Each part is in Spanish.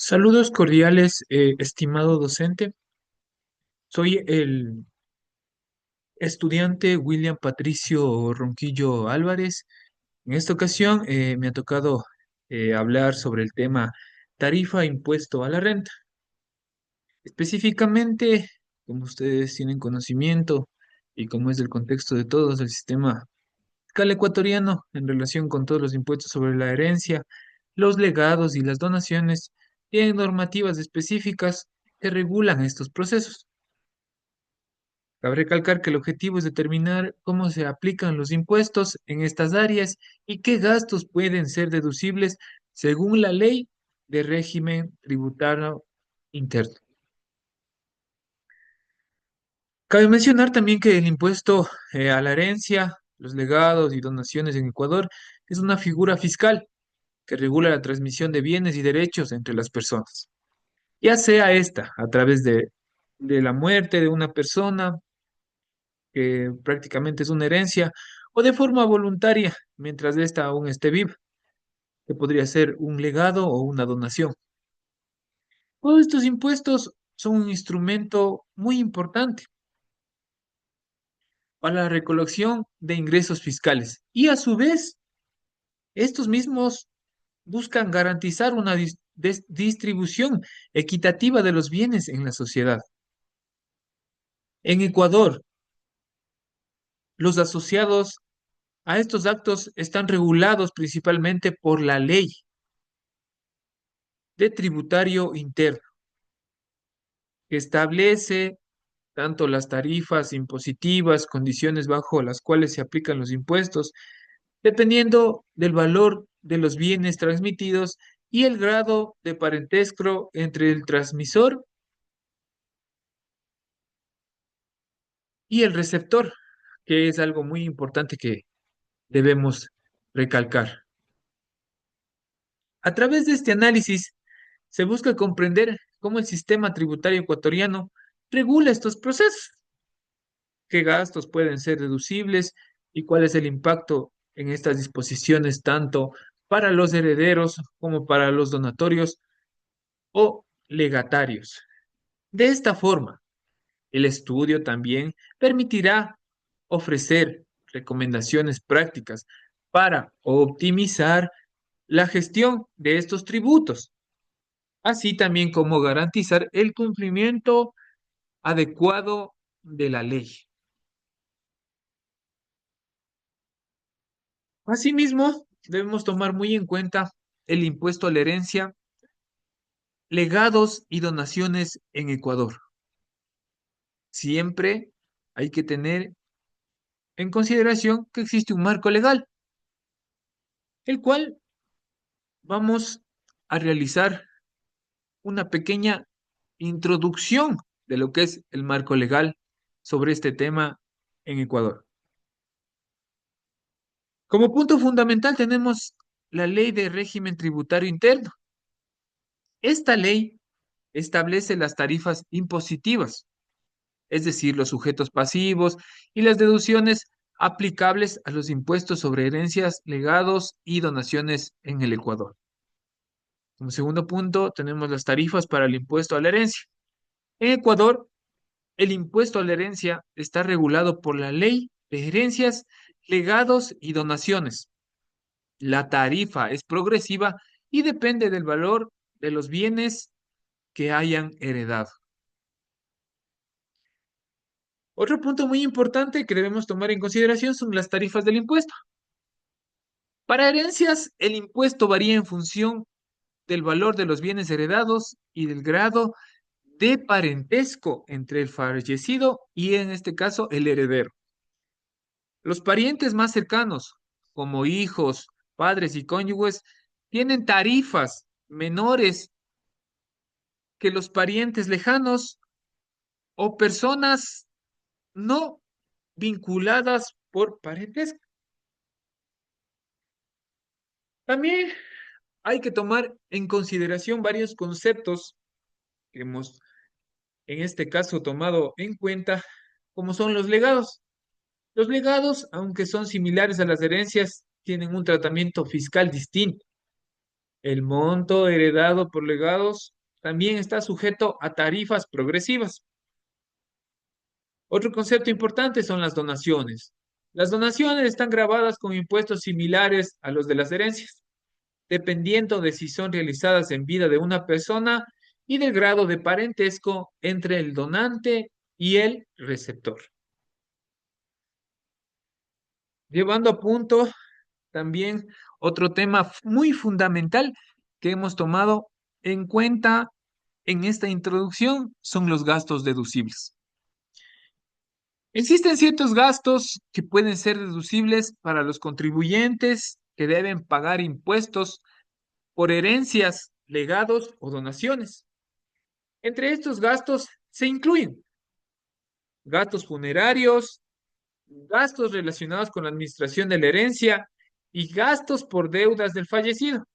Saludos cordiales, estimado docente. Soy el estudiante William Patricio Ronquillo Álvarez. En esta ocasión me ha tocado hablar sobre el tema tarifa impuesto a la renta. Específicamente, como ustedes tienen conocimiento y como es del contexto de todos, el sistema fiscal ecuatoriano en relación con todos los impuestos sobre la herencia, los legados y las donaciones tienen normativas específicas que regulan estos procesos. Cabe recalcar que el objetivo es determinar cómo se aplican los impuestos en estas áreas y qué gastos pueden ser deducibles según la ley de régimen tributario interno. Cabe mencionar también que el impuesto a la herencia, los legados y donaciones en Ecuador es una figura fiscal que regula la transmisión de bienes y derechos entre las personas, ya sea esta a través de la muerte de una persona, que prácticamente es una herencia, o de forma voluntaria, mientras ésta aún esté viva, que podría ser un legado o una donación. Todos estos impuestos son un instrumento muy importante para la recolección de ingresos fiscales y a su vez, estos mismos buscan garantizar una distribución equitativa de los bienes en la sociedad. En Ecuador, los asociados a estos actos están regulados principalmente por la ley de tributario interno, que establece tanto las tarifas impositivas, condiciones bajo las cuales se aplican los impuestos, dependiendo del valor de los bienes transmitidos y el grado de parentesco entre el transmisor y el receptor, que es algo muy importante que debemos recalcar. A través de este análisis se busca comprender cómo el sistema tributario ecuatoriano regula estos procesos, qué gastos pueden ser deducibles y cuál es el impacto en estas disposiciones tanto para los herederos como para los donatorios o legatarios. De esta forma, el estudio también permitirá ofrecer recomendaciones prácticas para optimizar la gestión de estos tributos, así también como garantizar el cumplimiento adecuado de la ley. Asimismo, debemos tomar muy en cuenta el impuesto a la herencia, legados y donaciones en Ecuador. Siempre hay que tener en consideración que existe un marco legal, el cual vamos a realizar una pequeña introducción de lo que es el marco legal sobre este tema en Ecuador. Como punto fundamental tenemos la ley de régimen tributario interno. Esta ley establece las tarifas impositivas, es decir, los sujetos pasivos y las deducciones aplicables a los impuestos sobre herencias, legados y donaciones en el Ecuador. Como segundo punto, tenemos las tarifas para el impuesto a la herencia. En Ecuador, el impuesto a la herencia está regulado por la ley de herencias, legados y donaciones. La tarifa es progresiva y depende del valor de los bienes que hayan heredado. Otro punto muy importante que debemos tomar en consideración son las tarifas del impuesto. Para herencias, el impuesto varía en función del valor de los bienes heredados y del grado de parentesco entre el fallecido y, en este caso, el heredero. Los parientes más cercanos, como hijos, padres y cónyuges, tienen tarifas menores que los parientes lejanos o personas no vinculadas por parentesco. También hay que tomar en consideración varios conceptos que hemos, en este caso, tomado en cuenta, como son los legados. Los legados, aunque son similares a las herencias, tienen un tratamiento fiscal distinto. El monto heredado por legados también está sujeto a tarifas progresivas. Otro concepto importante son las donaciones. Las donaciones están grabadas con impuestos similares a los de las herencias, dependiendo de si son realizadas en vida de una persona y del grado de parentesco entre el donante y el receptor. Llevando a punto también otro tema muy fundamental que hemos tomado en cuenta en esta introducción son los gastos deducibles. Existen ciertos gastos que pueden ser deducibles para los contribuyentes que deben pagar impuestos por herencias, legados o donaciones. Entre estos gastos se incluyen gastos funerarios, gastos relacionados con la administración de la herencia y gastos por deudas del fallecido,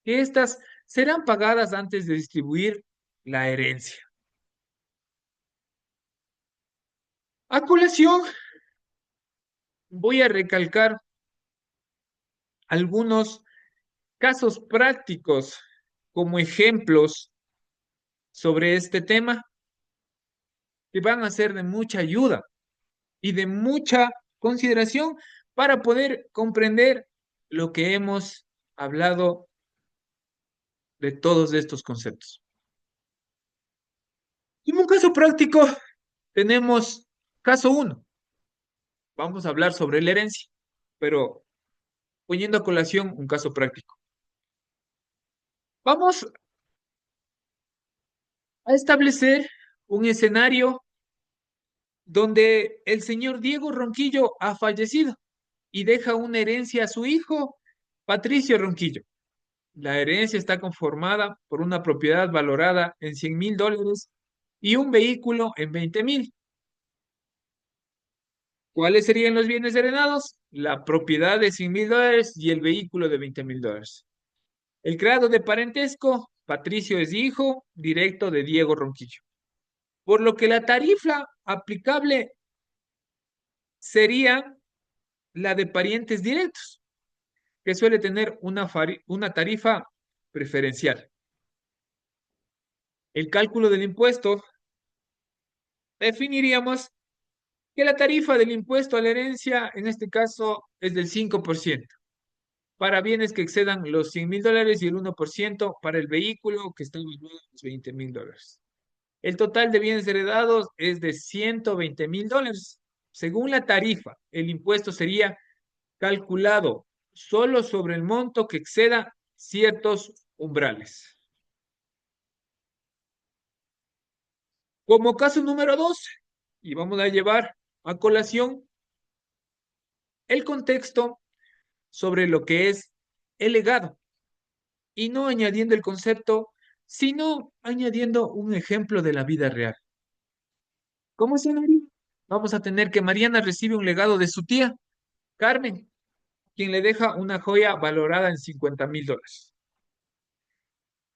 que estas serán pagadas antes de distribuir la herencia. A colación, voy a recalcar algunos casos prácticos como ejemplos sobre este tema que van a ser de mucha ayuda y de mucha consideración para poder comprender lo que hemos hablado de todos estos conceptos. En un caso práctico, tenemos caso uno. Vamos a hablar sobre la herencia, pero poniendo a colación un caso práctico. Vamos a establecer un escenario donde el señor Diego Ronquillo ha fallecido y deja una herencia a su hijo, Patricio Ronquillo. La herencia está conformada por una propiedad valorada en $100,000 y un vehículo en 20,000. ¿Cuáles serían los bienes heredados? La propiedad de $100,000 y el vehículo de $20,000. El grado de parentesco, Patricio es hijo directo de Diego Ronquillo. Por lo que la tarifa aplicable sería la de parientes directos, que suele tener una tarifa preferencial. El cálculo del impuesto definiríamos que la tarifa del impuesto a la herencia en este caso es del 5% para bienes que excedan los $100,000 y el 1% para el vehículo que está valuado en los $20,000. El total de bienes heredados es de $120,000. Según la tarifa, el impuesto sería calculado solo sobre el monto que exceda ciertos umbrales. Como caso número 2, y vamos a llevar a colación el contexto sobre lo que es el legado, y no añadiendo el concepto, sino añadiendo un ejemplo de la vida real. ¿Cómo escenario? Vamos a tener que Mariana recibe un legado de su tía, Carmen, quien le deja una joya valorada en $50,000.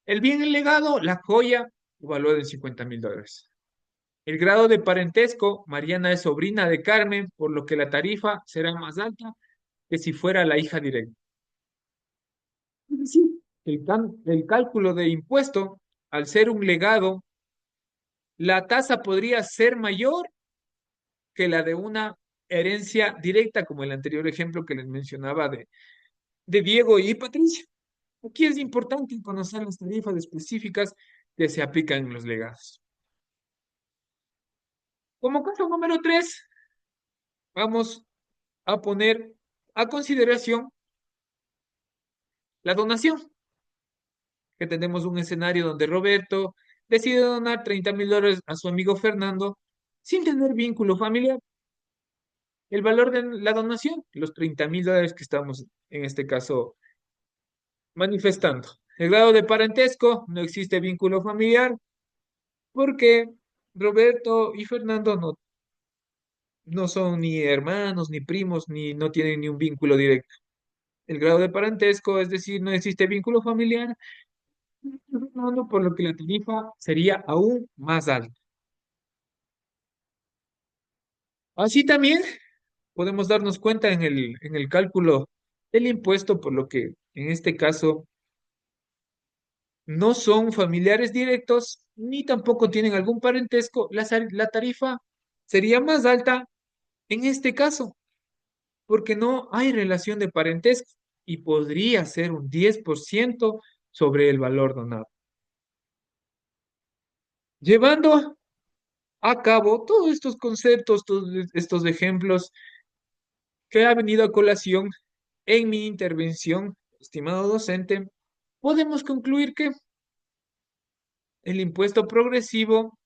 El bien el legado, la joya, valorada en $50,000. El grado de parentesco, Mariana es sobrina de Carmen, por lo que la tarifa será más alta que si fuera la hija directa. Es decir, el cálculo de impuesto, al ser un legado, la tasa podría ser mayor que la de una herencia directa, como el anterior ejemplo que les mencionaba de Diego y Patricia. Aquí es importante conocer las tarifas específicas que se aplican en los legados. Como caso número 3, vamos a poner a consideración la donación, que tenemos un escenario donde Roberto decide donar $30,000 a su amigo Fernando sin tener vínculo familiar. El valor de la donación, los $30,000 que estamos en este caso manifestando. El grado de parentesco, no existe vínculo familiar porque Roberto y Fernando no son ni hermanos, ni primos, ni no tienen ni un vínculo directo. El grado de parentesco, es decir, no existe vínculo familiar, por lo que la tarifa sería aún más alta. Así también podemos darnos cuenta en el cálculo del impuesto, por lo que en este caso no son familiares directos ni tampoco tienen algún parentesco, la tarifa sería más alta en este caso, porque no hay relación de parentesco y podría ser un 10% sobre el valor donado. Llevando a cabo todos estos conceptos, todos estos ejemplos que ha venido a colación en mi intervención, estimado docente, podemos concluir que el impuesto progresivo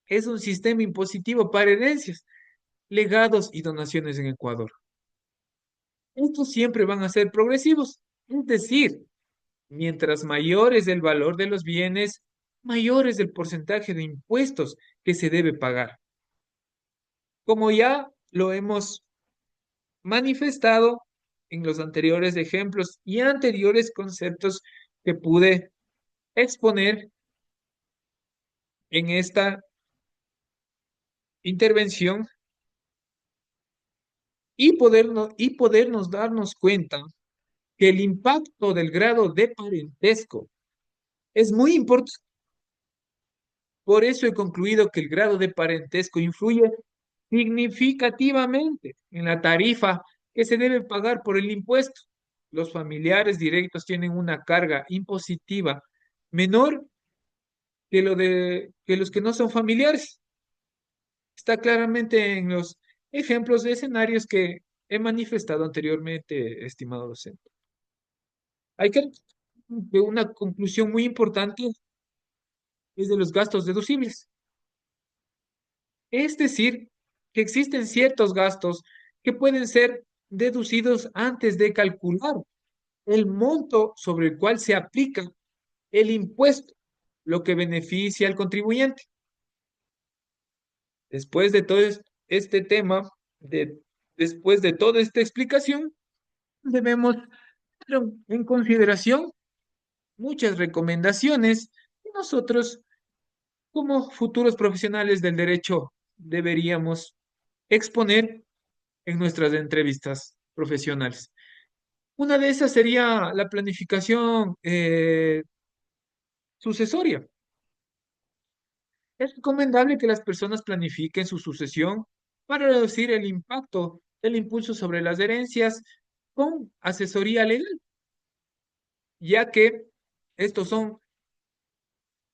es un sistema impositivo para herencias, legados y donaciones en Ecuador. Estos siempre van a ser progresivos, es decir, mientras mayor es el valor de los bienes, mayor es el porcentaje de impuestos que se debe pagar. Como ya lo hemos manifestado en los anteriores ejemplos y anteriores conceptos que pude exponer en esta intervención y podernos darnos cuenta que el impacto del grado de parentesco es muy importante. Por eso he concluido que el grado de parentesco influye significativamente en la tarifa que se debe pagar por el impuesto. Los familiares directos tienen una carga impositiva menor que los que no son familiares. Está claramente en los ejemplos de escenarios que he manifestado anteriormente, estimado docente. Hay que una conclusión muy importante es de los gastos deducibles. Es decir, que existen ciertos gastos que pueden ser deducidos antes de calcular el monto sobre el cual se aplica el impuesto, lo que beneficia al contribuyente. Después de todo este tema, de, después de toda esta explicación, debemos tener en consideración muchas recomendaciones que nosotros, como futuros profesionales del derecho, deberíamos exponer en nuestras entrevistas profesionales. Una de esas sería la planificación sucesoria. Es recomendable que las personas planifiquen su sucesión para reducir el impacto del impulso sobre las herencias con asesoría legal, ya que estos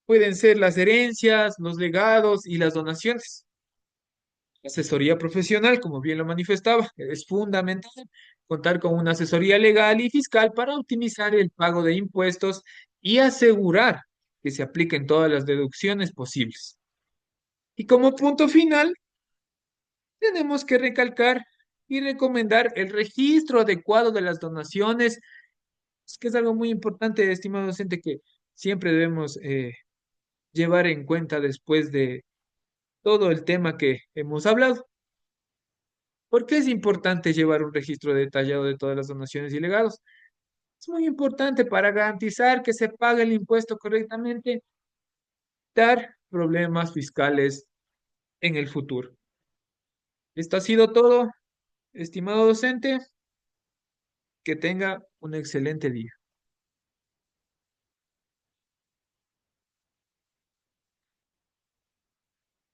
pueden ser las herencias, los legados y las donaciones. Asesoría profesional, como bien lo manifestaba, es fundamental contar con una asesoría legal y fiscal para optimizar el pago de impuestos y asegurar que se apliquen todas las deducciones posibles. Y como punto final, tenemos que recalcar y recomendar el registro adecuado de las donaciones, que es algo muy importante, estimado docente, que siempre debemos llevar en cuenta después de todo el tema que hemos hablado. ¿Por qué es importante llevar un registro detallado de todas las donaciones y legados? Es muy importante para garantizar que se pague el impuesto correctamente, dar problemas fiscales en el futuro. Esto ha sido todo, estimado docente. Que tenga un excelente día.